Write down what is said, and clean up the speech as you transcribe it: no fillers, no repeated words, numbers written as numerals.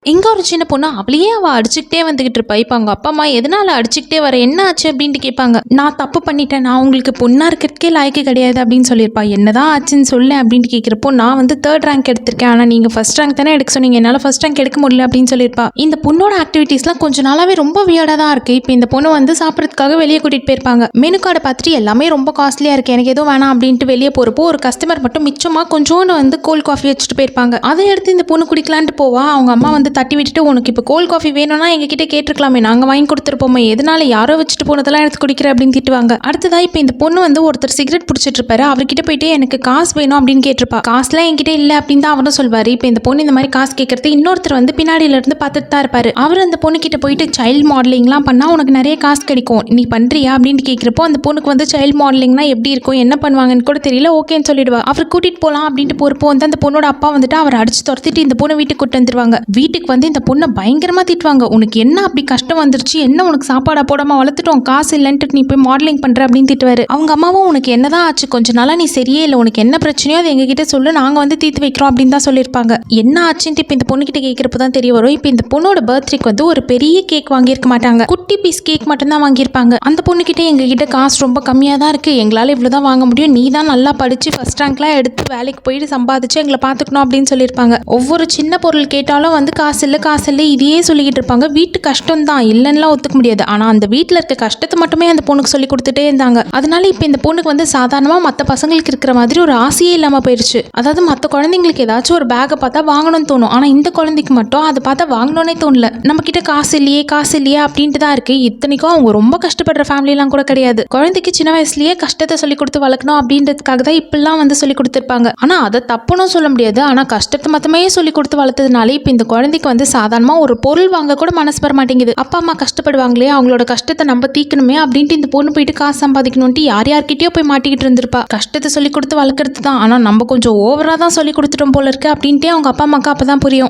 இங்க ஒரு சின்ன பொண்ணு அவளையே அடிச்சுக்கிட்டே வந்துகிட்டு இருப்பா. இப்ப அவங்க அப்பா அம்மா எதனால அடிச்சுக்கிட்டே வர, என்ன ஆச்சு அப்படின்ட்டு கேட்பாங்க. நான் தப்பு பண்ணிட்டேன், நான் உங்களுக்கு பொண்ணா இருக்கிறதுக்கே லாய்க்கு கிடையாது அப்படின்னு சொல்லியிருப்பா. என்னதான் ஆச்சுன்னு சொல்லு அப்படின்ட்டு கேட்கிறப்போ, நான் வந்து 3rd ரேங்க் எடுத்திருக்கேன், ஆனா நீங்க ஃபர்ஸ்ட் ரேங்க் தானே எடுக்க சொன்னீங்க, என்னால ஃபர்ஸ்ட் ரேங்க் எடுக்க முடியல அப்படின்னு சொல்லியிருப்பா. இந்த பொண்ணோட ஆக்டிவிட்டீஸ்லாம் கொஞ்ச நாளாவே ரொம்ப வியர்டா தான் இருக்கு. இப்போ இந்த பொண்ணு வந்து சாப்பிட்றதுக்காக வெளியே கூட்டிட்டு போயிருப்பாங்க. மெனு கார்டை பார்த்துட்டு எல்லாமே ரொம்ப காஸ்ட்லியா இருக்கு, எனக்கு எதுவும் வேணாம் அப்படின்ட்டு வெளியே போறப்போ ஒரு கஸ்டமர் மட்டும் மிச்சமா கொஞ்சோண்டு வந்து கோல்ட் காஃபி வச்சுட்டு போயிருப்பாங்க. அதை எடுத்து இந்த பொண்ணு குடிக்கலான்ட்டு போவா. அவங்க அம்மா வந்து தட்டி விட்டுட்டு, உனக்கு இப்போ கோல்ட் காஃபி வேணும்னா எங்ககிட்ட கேட்டிருக்கலாமே, நாங்கள் வாங்கி கொடுத்துருப்போமே, எதனால யாரோ வச்சுட்டு போனதெல்லாம் எடுத்து குடிக்கிற அப்படின்னு திட்டுவாங்க. அடுத்ததா இப்போ இந்த பொண்ணு வந்து ஒருத்தர் சிகரெட் பிடிச்சிட்டு இருப்பாரு. அவர்கிட்ட போயிட்டு எனக்கு காசு வேணும் அப்படின்னு கேட்டிருப்பா. காசுலாம் என்கிட்ட இல்லை அப்படின்னு தான் அவரும் சொல்வாரு. இப்போ இந்த பொண்ணு இந்த மாதிரி காசு கேட்கறது இன்னொருத்தர் வந்து பின்னாடியில இருந்து பார்த்துட்டு தான் இருப்பாரு. அவர் அந்த பொண்ணு கிட்ட போயிட்டு சைல்டு மாடலிங்லாம் பண்ணா உனக்கு நிறைய காசு கிடைக்கும், நீ பண்றியா அப்படின்னு கேட்கிறப்போ அந்த பொண்ணுக்கு வந்து சைல்டு மாடலிங்னா எப்படி இருக்கும், என்ன பண்ணுவாங்கன்னு கூட தெரியல, ஓகேன்னு சொல்லிடுவா. அவர் கூட்டிட்டு போகலாம் அப்படின்ட்டு போறப்போ வந்து அந்த பொண்ணோட அப்பா வந்துட்டு அவர் அடிச்சு துரத்திட்டு இந்த பொண்ணு வீட்டுக்கு கூட்டு வந்துருவாங்க. வீட்டுக்கு வந்து இந்த பொண்ணை பயங்கரமா திட்டுவாங்க. உனக்கு என்ன அப்படி கஷ்டம் வந்துருச்சு, என்ன உனக்கு சாப்பாடா போடாம வளர்த்துட்டோம், காசு இல்லைன்ட்டு நீ போய் மாடலிங் பண்ற அப்படின்னு திட்டுவாரு. அவங்க அம்மாவும் உனக்கு என்னதான் ஆச்சு, கொஞ்ச நாளா நீ சரியே இல்லை, உனக்கு என்ன பிரச்சனையோ அதை எங்ககிட்ட சொல்லு, நாங்க வந்து தீர்த்து வைக்கிறோம் அப்படின்னு தான் சொல்லியிருப்பாங்க. என்ன ஆச்சுன்ட்டு இப்போ இந்த பொண்ணு கிட்ட கேட்கிறப்ப தான் தெரிய வரும். இப்போ இந்த பொண்ணோட பர்த்டேக்கு வந்து ஒரு பெரிய கேக் வாங்கியிருக்க மாட்டாங்க, குட்டி பீஸ் கேக் மட்டும் தான் வாங்கியிருப்பாங்க. அந்த பொண்ணு கிட்ட எங்ககிட்ட காசு ரொம்ப கம்மியா தான் இருக்கு, எங்களால இவ்வளவுதான் வாங்க முடியும், நீ தான் நல்லா படிச்சு ஃபர்ஸ்ட் ரேங்க்லாம் எடுத்து வேலைக்கு போயிட்டு சம்பாதிச்சு எங்களை பாத்துக்கணும் அப்படின்னு சொல்லியிருப்பாங்க. ஒவ்வொரு சின்ன பொருள் கேட்டாலும் வந்து காசு இல்லை காசு இல்லை இதையே சொல்லிக்கிட்டு இருப்பாங்க. வீட்டு கஷ்டம் தான் இல்லைன்னுலாம் ஒத்துக்க முடியாது, ஆனா அந்த வீட்டில் இருக்க கஷ்டத்தை மட்டுமே அந்த பொண்ணுக்கு சொல்லி கொடுத்துட்டே இருந்தாங்க. அதனால இப்போ இந்த பொண்ணுக்கு வந்து சாதாரணமா மற்ற பசங்களுக்கு இருக்கிற மாதிரி ஒரு ஆசையே இல்லாம போயிடுச்சு. அதாவது மற்ற குழந்தைங்களுக்கு ஏதாச்சும் ஒரு பேக்கை பார்த்தா வாங்கணும்னு தோணும், ஆனா இந்த குழந்தைக்கு மட்டும் அதை பார்த்தா வாங்கணும்னே தோணல. நம்ம கிட்ட காசு இல்லையே அப்படின்ட்டு தான் இருக்கு. இத்தனைக்கும் அவங்க ரொம்ப கஷ்டப்படுற ஃபேமிலிலாம் கூட கிடையாது. குழந்தைக்கு சின்ன வயசுலயே கஷ்டத்தை சொல்லி கொடுத்து வளர்க்கணும் அப்படின்றதுக்காக தான் இப்பெல்லாம் வந்து சொல்லி கொடுத்துருப்பாங்க. ஆனா அதை தப்புன்னு சொல்ல முடியாது, ஆனா கஷ்டத்தை மட்டுமே சொல்லி கொடுத்து வளர்த்ததுனால இப்போ இந்த குழந்தைக்கு வந்து சாதாரணமா ஒரு பொருள் வாங்க கூட மனசு வர மாட்டேங்குது. அப்பா அம்மா கஷ்டப்படுவாங்களே, அவங்களோட கஷ்டத்தை நம்ம தீக்கணுமே அப்படின்ட்டு இந்த பொண்ணு போயிட்டு காசு சம்பாதிக்கணும்ட்டு யார்கிட்டயோ போய் மாட்டிக்கிட்டு இருந்திருப்பா. கஷ்டத்தை சொல்லி கொடுத்து வளர்க்கறது தான், ஆனா நம்ம கொஞ்சம் ஓவரா தான் சொல்லி கொடுத்துட்டோம் போல இருக்கு அப்படின்ட்டே அவங்க அப்பா அம்மாக்கு அப்பதான் புரியும்.